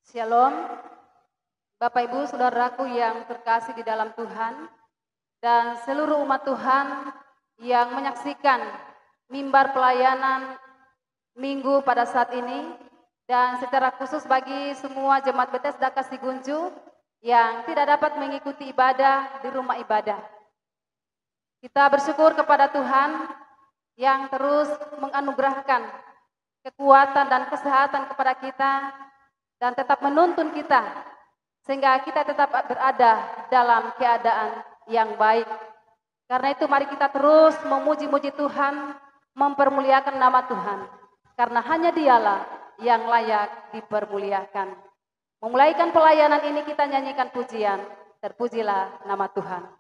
Shalom, Bapak Ibu Saudaraku yang terkasih di dalam Tuhan dan seluruh umat Tuhan yang menyaksikan mimbar pelayanan Minggu pada saat ini, dan secara khusus bagi semua jemaat Bethesda Kasigunju yang tidak dapat mengikuti ibadah di rumah ibadah. Kita bersyukur kepada Tuhan yang terus menganugerahkan kekuatan dan kesehatan kepada kita dan tetap menuntun kita sehingga kita tetap berada dalam keadaan yang baik. Karena itu mari kita terus memuji-muji Tuhan, mempermuliakan nama Tuhan, karena hanya Dialah yang layak dipermuliakan. Memulaikan pelayanan ini kita nyanyikan pujian, terpujilah nama Tuhan.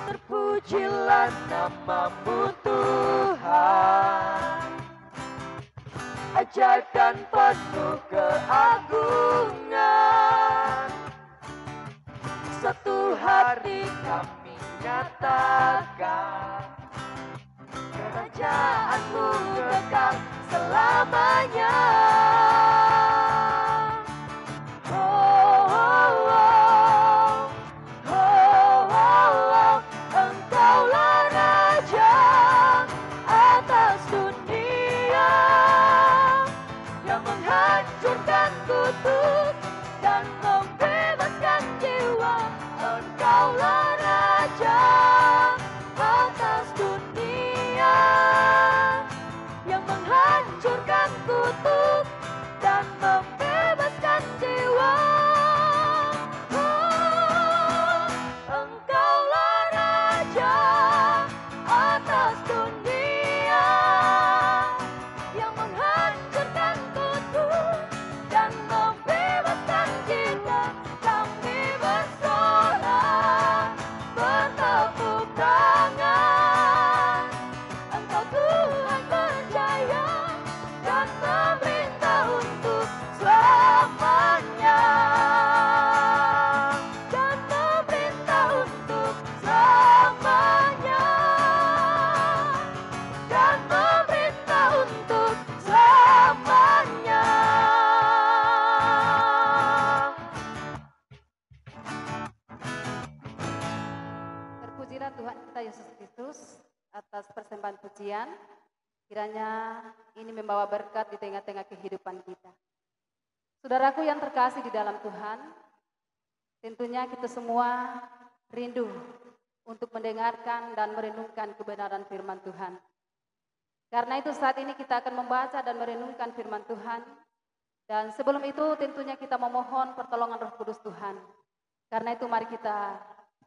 Terpujilah nama-Mu Tuhan, ajaib dan penuh keagungan. Satu hati kami nyatakan, kerajaan-Mu kekal selamanya. Engkaulah Raja atas dunia yang menghancurkan kutuk dan membebaskan jiwa. Engkaulah Raja atas dunia yang menghancurkan kutuk dan membebaskan jiwa. Engkaulah Raja atas dunia yang menghancurkan kutuk dan membebaskan kita. Kami bersorak, bertepuk tangan. Engkau Tuhan berjaya dan memerintah untuk selamanya. Dan memerintah untuk selamanya. Dan memerintah untuk selamanya. Terpujilah Tuhan kita Yesus Kristus atas persembahan pujian. Kiranya ini membawa berkat di tengah-tengah kehidupan kita. Saudaraku yang terkasih di dalam Tuhan, tentunya kita semua rindu untuk mendengarkan dan merenungkan kebenaran firman Tuhan. Karena itu saat ini kita akan membaca dan merenungkan firman Tuhan. Dan sebelum itu tentunya kita memohon pertolongan Roh Kudus Tuhan. Karena itu mari kita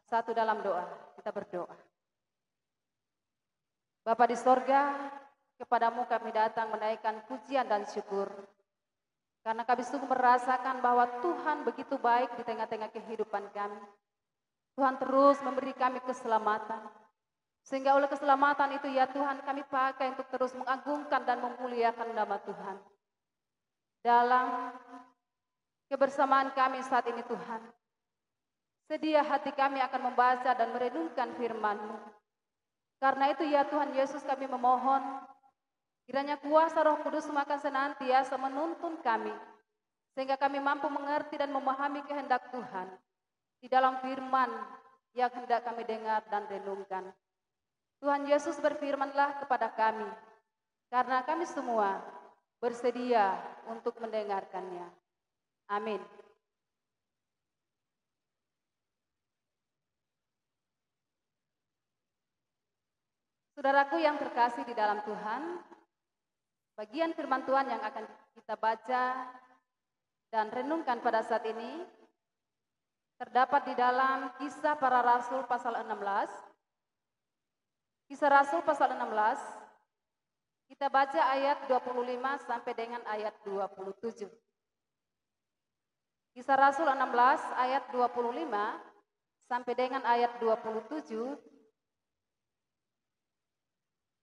satu dalam doa, kita berdoa. Bapa di sorga, kepadamu kami datang menaikkan pujian dan syukur. Karena kami sungguh merasakan bahwa Tuhan begitu baik di tengah-tengah kehidupan kami. Tuhan terus memberi kami keselamatan. Sehingga oleh keselamatan itu ya Tuhan kami pakai untuk terus mengagungkan dan memuliakan nama Tuhan. Dalam kebersamaan kami saat ini Tuhan, sedia hati kami akan membaca dan merenungkan firman-Mu. Karena itu ya Tuhan Yesus kami memohon, kiranya kuasa Roh Kudus akan senantiasa menuntun kami, sehingga kami mampu mengerti dan memahami kehendak Tuhan di dalam firman yang hendak kami dengar dan renungkan. Tuhan Yesus berfirmanlah kepada kami, karena kami semua bersedia untuk mendengarkannya. Amin. Saudaraku yang terkasih di dalam Tuhan, bagian firman Tuhan yang akan kita baca dan renungkan pada saat ini terdapat di dalam Kisah Para Rasul pasal 16. Kisah Rasul pasal 16, kita baca ayat 25 sampai dengan ayat 27. Kisah Rasul 16 ayat 25 sampai dengan ayat 27,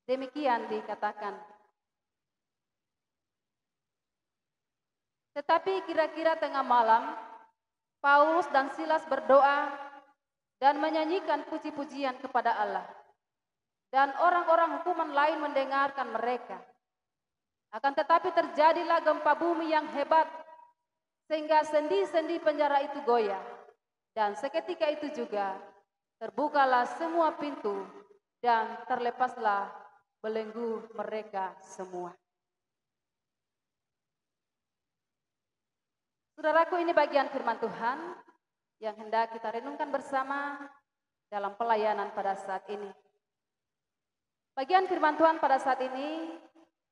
demikian dikatakan. Tetapi kira-kira tengah malam, Paulus dan Silas berdoa dan menyanyikan puji-pujian kepada Allah. Dan orang-orang hukuman lain mendengarkan mereka. Akan tetapi terjadilah gempa bumi yang hebat, sehingga sendi-sendi penjara itu goyah. Dan seketika itu juga terbukalah semua pintu dan terlepaslah belenggu mereka semua. Saudaraku, ini bagian firman Tuhan yang hendak kita renungkan bersama dalam pelayanan pada saat ini. Bagian firman Tuhan pada saat ini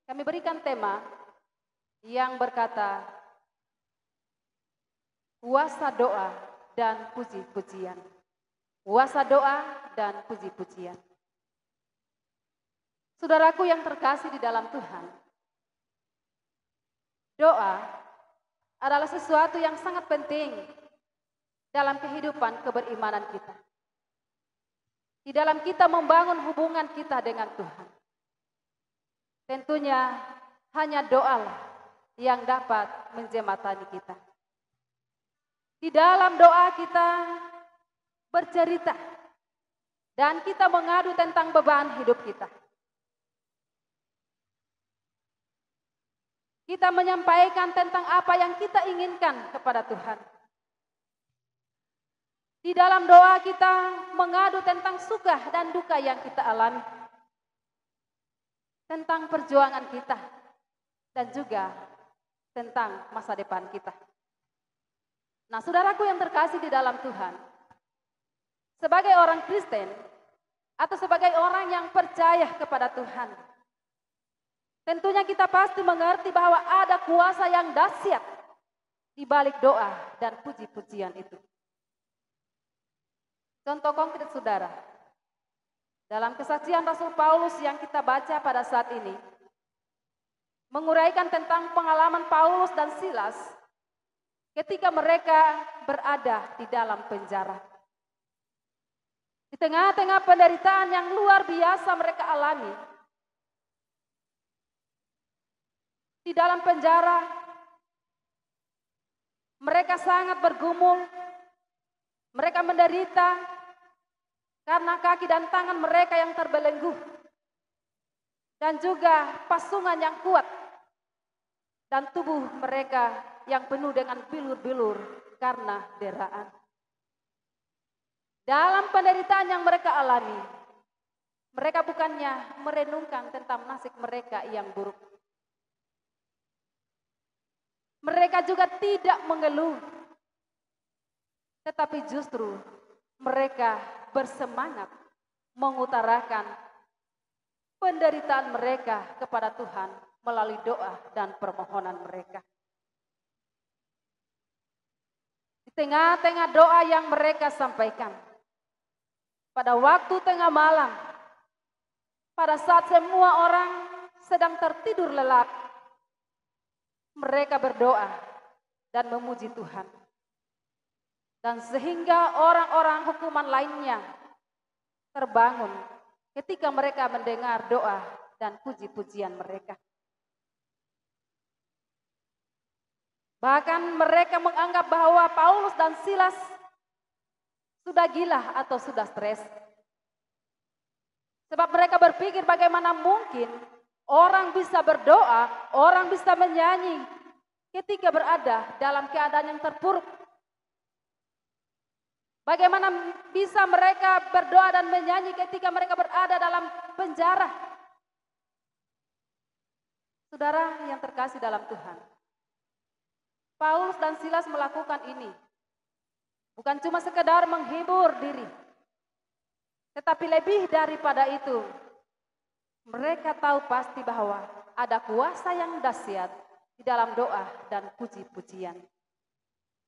kami berikan tema yang berkata kuasa doa dan puji-pujian. Kuasa doa dan puji-pujian. Saudaraku yang terkasih di dalam Tuhan, doa adalah sesuatu yang sangat penting dalam kehidupan keberimanan kita. Di dalam kita membangun hubungan kita dengan Tuhan. Tentunya hanya doa yang dapat menjembatani kita. Di dalam doa kita bercerita dan kita mengadu tentang beban hidup kita. Kita menyampaikan tentang apa yang kita inginkan kepada Tuhan. Di dalam doa kita mengadu tentang suka dan duka yang kita alami. Tentang perjuangan kita. Dan juga tentang masa depan kita. Nah, saudaraku yang terkasih di dalam Tuhan. Sebagai orang Kristen atau sebagai orang yang percaya kepada Tuhan. Tentunya kita pasti mengerti bahwa ada kuasa yang dahsyat di balik doa dan puji-pujian itu. Contoh konkret saudara, dalam kesaksian Rasul Paulus yang kita baca pada saat ini, menguraikan tentang pengalaman Paulus dan Silas ketika mereka berada di dalam penjara. Di tengah-tengah penderitaan yang luar biasa mereka alami, di dalam penjara mereka sangat bergumul, mereka menderita, karena kaki dan tangan mereka yang terbelenggu. Dan juga pasungan yang kuat. Dan tubuh mereka yang penuh dengan bilur-bilur karena deraan. Dalam penderitaan yang mereka alami, mereka bukannya merenungkan tentang nasib mereka yang buruk. Mereka juga tidak mengeluh. Tetapi justru mereka bersemangat mengutarakan penderitaan mereka kepada Tuhan melalui doa dan permohonan mereka. Di tengah-tengah doa yang mereka sampaikan, pada waktu tengah malam, pada saat semua orang sedang tertidur lelap, mereka berdoa dan memuji Tuhan. Dan sehingga orang-orang hukuman lainnya terbangun ketika mereka mendengar doa dan puji-pujian mereka. Bahkan mereka menganggap bahwa Paulus dan Silas sudah gila atau sudah stres. Sebab mereka berpikir bagaimana mungkin orang bisa berdoa, orang bisa menyanyi ketika berada dalam keadaan yang terpuruk. Bagaimana bisa mereka berdoa dan menyanyi ketika mereka berada dalam penjara? Saudara yang terkasih dalam Tuhan, Paulus dan Silas melakukan ini bukan cuma sekedar menghibur diri, tetapi lebih daripada itu, mereka tahu pasti bahwa ada kuasa yang dahsyat di dalam doa dan puji-pujian.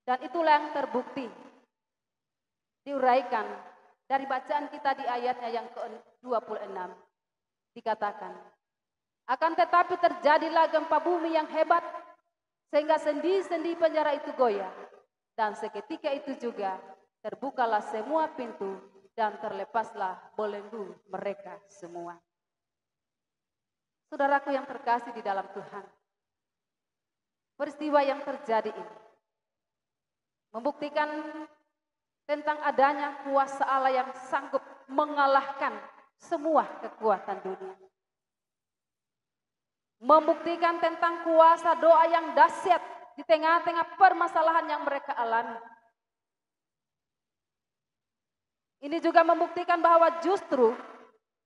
Dan itulah yang terbukti, diuraikan dari bacaan kita di ayatnya yang ke-26. Dikatakan, akan tetapi terjadilah gempa bumi yang hebat, sehingga sendi-sendi penjara itu goyah. Dan seketika itu juga terbukalah semua pintu dan terlepaslah belenggu mereka semua. Saudaraku yang terkasih di dalam Tuhan, peristiwa yang terjadi ini membuktikan tentang adanya kuasa Allah yang sanggup mengalahkan semua kekuatan dunia. Membuktikan tentang kuasa doa yang dahsyat di tengah-tengah permasalahan yang mereka alami. Ini juga membuktikan bahwa justru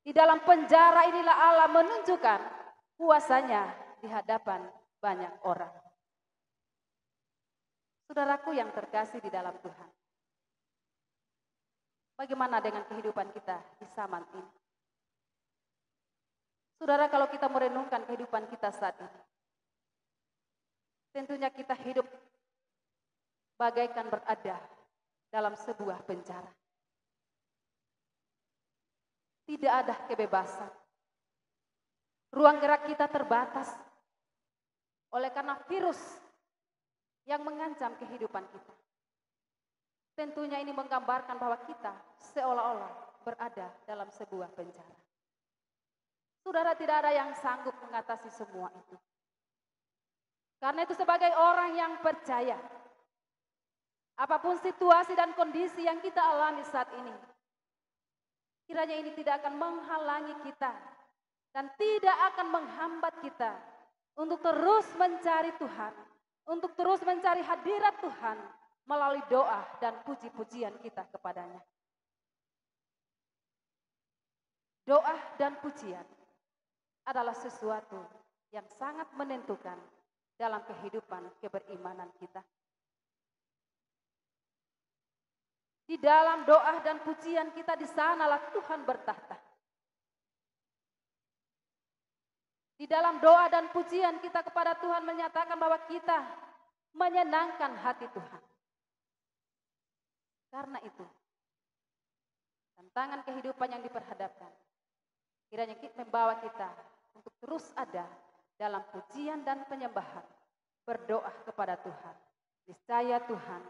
di dalam penjara inilah Allah menunjukkan kuasanya di hadapan banyak orang. Saudaraku yang terkasih di dalam Tuhan, bagaimana dengan kehidupan kita di zaman ini? Saudara, kalau kita merenungkan kehidupan kita saat ini, tentunya kita hidup bagaikan berada dalam sebuah penjara. Tidak ada kebebasan. Ruang gerak kita terbatas oleh karena virus yang mengancam kehidupan kita. Tentunya ini menggambarkan bahwa kita seolah-olah berada dalam sebuah penjara. Saudara, tidak ada yang sanggup mengatasi semua itu. Karena itu sebagai orang yang percaya, apapun situasi dan kondisi yang kita alami saat ini, kiranya ini tidak akan menghalangi kita dan tidak akan menghambat kita untuk terus mencari Tuhan, untuk terus mencari hadirat Tuhan melalui doa dan puji-pujian kita kepadanya. Doa dan pujian adalah sesuatu yang sangat menentukan dalam kehidupan keberimanan kita. Di dalam doa dan pujian kita, di sanalah Tuhan bertahta. Di dalam doa dan pujian kita kepada Tuhan menyatakan bahwa kita menyenangkan hati Tuhan. Karena itu, tantangan kehidupan yang diperhadapkan, kiranya membawa kita untuk terus ada dalam pujian dan penyembahan, berdoa kepada Tuhan. Niscaya Tuhan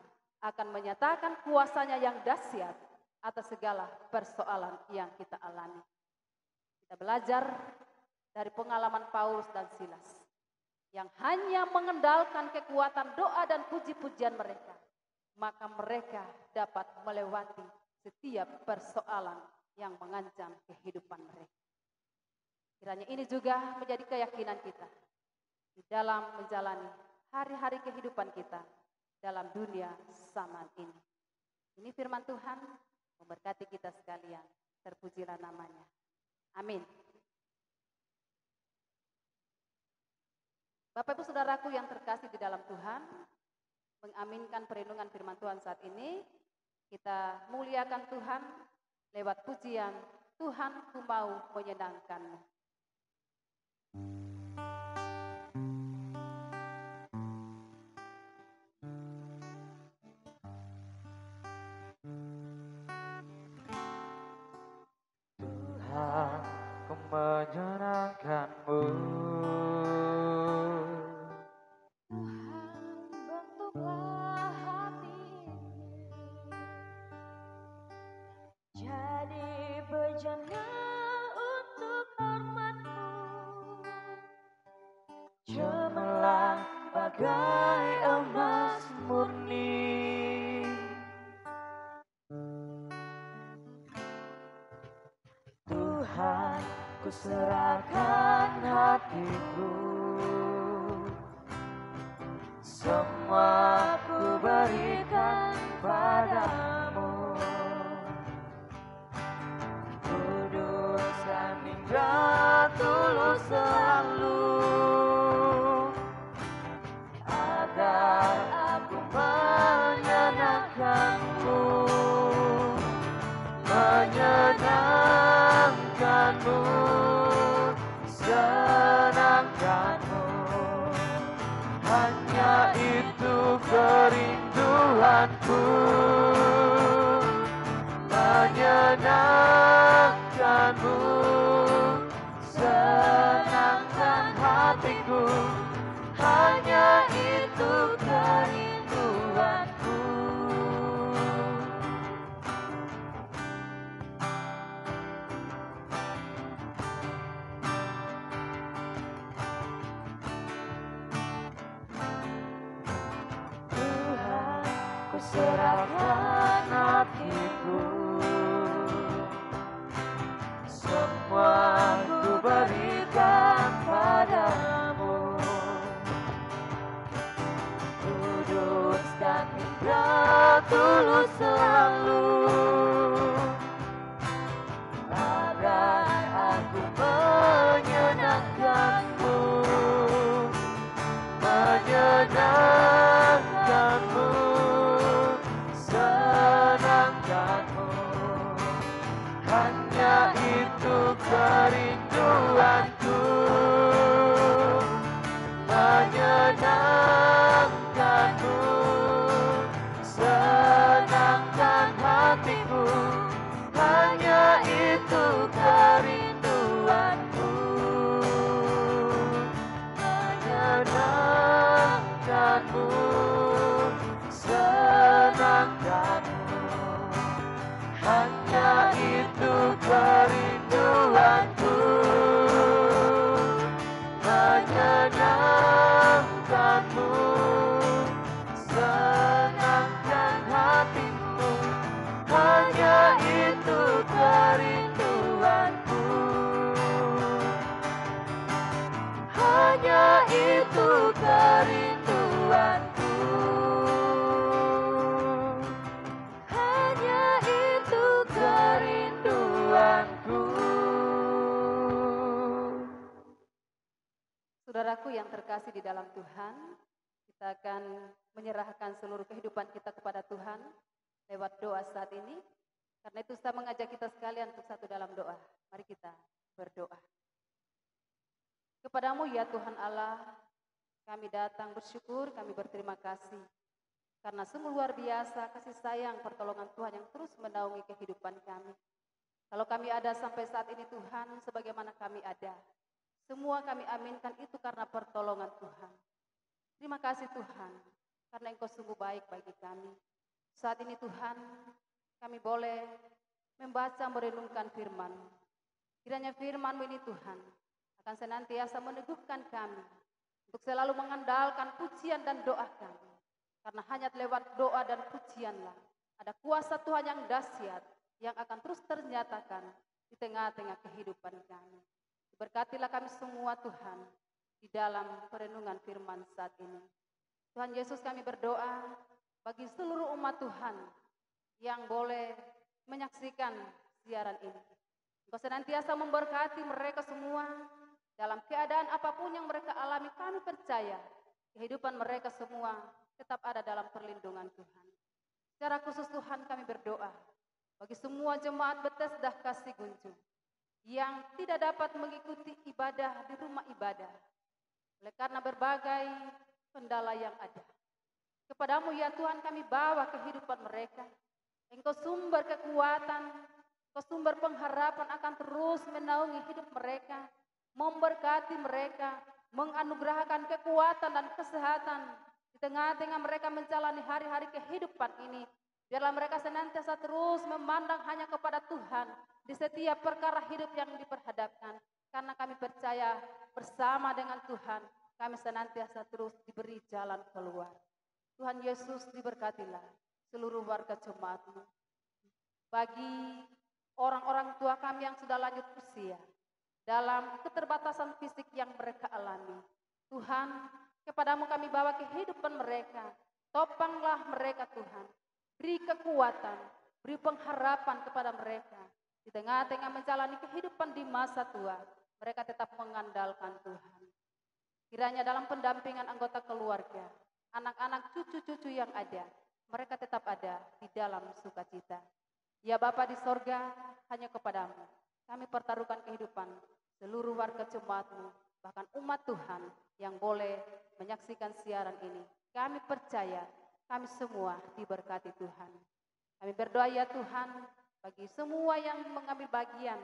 akan menyatakan kuasanya yang dahsyat atas segala persoalan yang kita alami. Kita belajar dari pengalaman Paulus dan Silas yang hanya mengendalikan kekuatan doa dan puji-pujian mereka, maka mereka dapat melewati setiap persoalan yang mengancam kehidupan mereka. Kiranya ini juga menjadi keyakinan kita di dalam menjalani hari-hari kehidupan kita dalam dunia zaman ini. Ini firman Tuhan memberkati kita sekalian. Terpujilah namanya. Amin. Bapak Ibu Saudaraku yang terkasih di dalam Tuhan, mengaminkan perenungan firman Tuhan saat ini, kita muliakan Tuhan lewat pujian, Tuhan ku mau menyenangkan-Mu. Tuhan, ku menyenangkan-Mu. bagai emas murni. Tuhan, ku serahkan hatiku, semua ku berikan padamu. Kudus dan indah tulus selalu, agar aku menyenangkanmu, menyenangkanmu, senangkanmu. Hanya itu kerinduanku, menyenangkanmu, senangkan hatiku. Hanya itu kerinduanku. Tuhan, ku serahkan hatiku, semua ku berikan padamu. Kudus dan indah tulus selalu, agar aku menyenangkanmu, menyenangkanmu, senangkanmu. Hanya itu kerinduanku, menyenangkanmu, senangkan hatiku. Hanya itu kerinduanku, menyenangkanmu, senangkanmu. Hanya itu kerinduanku, menyenangkanmu, senangkan hatimu. Hanya itu kerinduanku, hanya itu kerinduanku, hanya itu kerinduanku. Saudaraku yang terkasih di dalam Tuhan, kita akan menyerahkan seluruh kehidupan kita kepada Tuhan lewat doa saat ini. Karena itu saya mengajak kita sekalian untuk satu dalam doa. Mari kita berdoa. Kepadamu ya Tuhan Allah, kami datang bersyukur, kami berterima kasih. Karena sungguh luar biasa kasih sayang pertolongan Tuhan yang terus menaungi kehidupan kami. Kalau kami ada sampai saat ini Tuhan, sebagaimana kami ada, semua kami aminkan itu karena pertolongan Tuhan. Terima kasih Tuhan, karena Engkau sungguh baik bagi kami. Saat ini Tuhan, kami boleh membaca merenungkan firman. Kiranya firman-Mu ini Tuhan akan senantiasa meneguhkan kami untuk selalu mengandalkan pujian dan doa kami. Karena hanya lewat doa dan pujianlah ada kuasa Tuhan yang dahsyat yang akan terus ternyatakan di tengah-tengah kehidupan kami. Berkatilah kami semua Tuhan di dalam perenungan firman saat ini. Tuhan Yesus, kami berdoa bagi seluruh umat Tuhan yang boleh menyaksikan siaran ini. Engkau senantiasa memberkati mereka semua dalam keadaan apapun yang mereka alami. Kami percaya kehidupan mereka semua tetap ada dalam perlindungan Tuhan. Secara khusus Tuhan kami berdoa bagi semua jemaat Bethesda Kasih Gunjung yang tidak dapat mengikuti ibadah di rumah ibadah oleh karena berbagai kendala yang ada. Kepadamu ya Tuhan kami bawa kehidupan mereka. Engkau sumber kekuatan, Engkau sumber pengharapan akan terus menaungi hidup mereka, memberkati mereka, menganugerahkan kekuatan dan kesehatan di tengah-tengah mereka menjalani hari-hari kehidupan ini. Biarlah mereka senantiasa terus memandang hanya kepada Tuhan di setiap perkara hidup yang diperhadapkan. Karena kami percaya bersama dengan Tuhan kami senantiasa terus diberi jalan keluar. Tuhan Yesus, diberkatilah seluruh warga jemaat-Mu. Bagi orang-orang tua kami yang sudah lanjut usia, dalam keterbatasan fisik yang mereka alami, Tuhan, kepadamu kami bawa kehidupan mereka. Topanglah mereka Tuhan. Beri kekuatan, beri pengharapan kepada mereka. Di tengah-tengah menjalani kehidupan di masa tua, mereka tetap mengandalkan Tuhan. Kiranya dalam pendampingan anggota keluarga, anak-anak cucu-cucu yang ada, mereka tetap ada di dalam sukacita. Ya Bapa di sorga, hanya kepadamu kami pertaruhkan kehidupan seluruh warga jemaat-Mu, bahkan umat Tuhan yang boleh menyaksikan siaran ini. Kami percaya kami semua diberkati Tuhan. Kami berdoa ya Tuhan, bagi semua yang mengambil bagian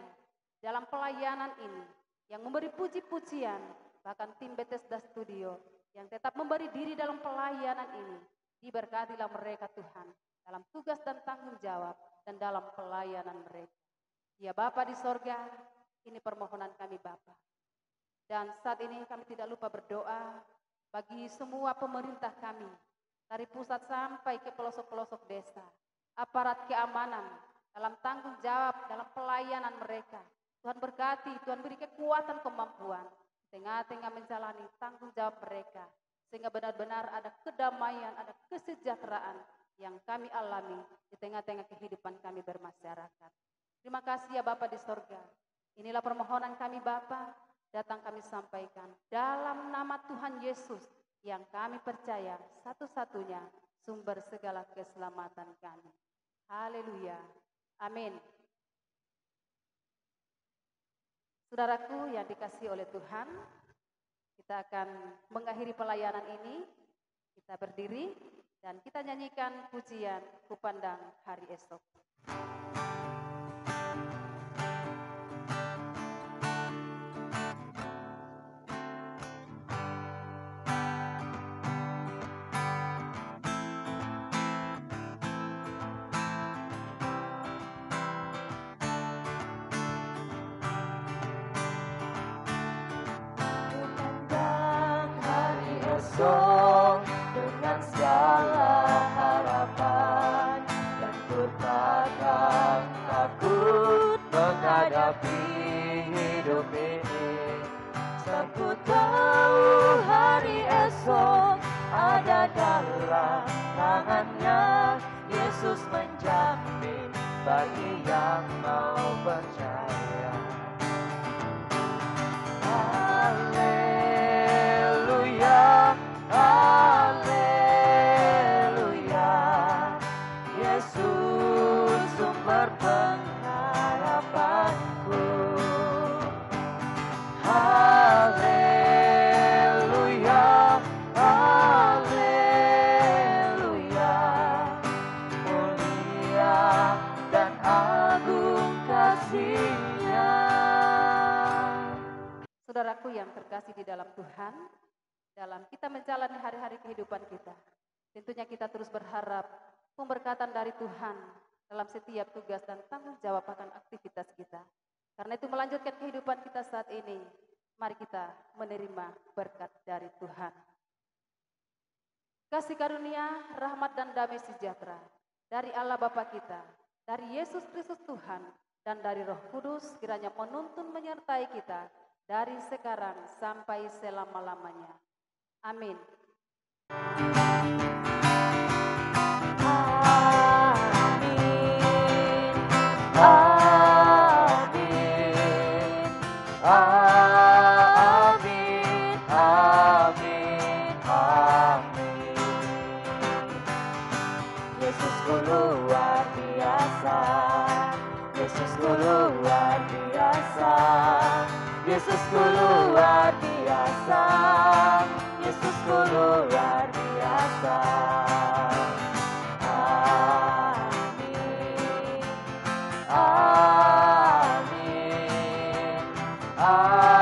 dalam pelayanan ini, yang memberi puji-pujian, bahkan tim Bethesda Studio yang tetap memberi diri dalam pelayanan ini, diberkatilah mereka Tuhan dalam tugas dan tanggung jawab dan dalam pelayanan mereka. Ya Bapa di sorga, ini permohonan kami Bapa. Dan saat ini kami tidak lupa berdoa bagi semua pemerintah kami, dari pusat sampai ke pelosok-pelosok desa, aparat keamanan, dalam tanggung jawab, dalam pelayanan mereka. Tuhan berkati, Tuhan beri kekuatan, kemampuan, tengah-tengah menjalani tanggung jawab mereka, sehingga benar-benar ada kedamaian, ada kesejahteraan yang kami alami di tengah-tengah kehidupan kami bermasyarakat. Terima kasih ya Bapa di sorga. Inilah permohonan kami Bapa, datang kami sampaikan dalam nama Tuhan Yesus yang kami percaya satu-satunya sumber segala keselamatan kami. Haleluya. Amin. Saudaraku yang dikasihi oleh Tuhan, kita akan mengakhiri pelayanan ini. Kita berdiri dan kita nyanyikan pujian Kupandang Hari Esok. Dengan segala harapan dan ku takkan takut menghadapi hidup ini. Sebab ku tahu hari esok ada dalam tangannya. Yesus menjamin bagi yang mau percaya. Haleluya. Haleluya, Yesus sumber pengharapanku. Haleluya, haleluya, mulia dan agung kasih-Nya. Saudaraku yang terkasih di dalam Tuhan, dalam kita menjalani hari-hari kehidupan kita, tentunya kita terus berharap pemberkatan dari Tuhan dalam setiap tugas dan tanggung jawab akan aktivitas kita. Karena itu melanjutkan kehidupan kita saat ini, mari kita menerima berkat dari Tuhan. Kasih karunia, rahmat dan damai sejahtera dari Allah Bapa kita, dari Yesus Kristus Tuhan, dan dari Roh Kudus kiranya menuntun menyertai kita dari sekarang sampai selama-lamanya. Amin. Amin. Amin. Amin. Amin. Amin. Yesusku luar biasa. Yesusku luar biasa. Yesusku luar biasa. Yesusku luar biasa. Amin. Amin. Amin.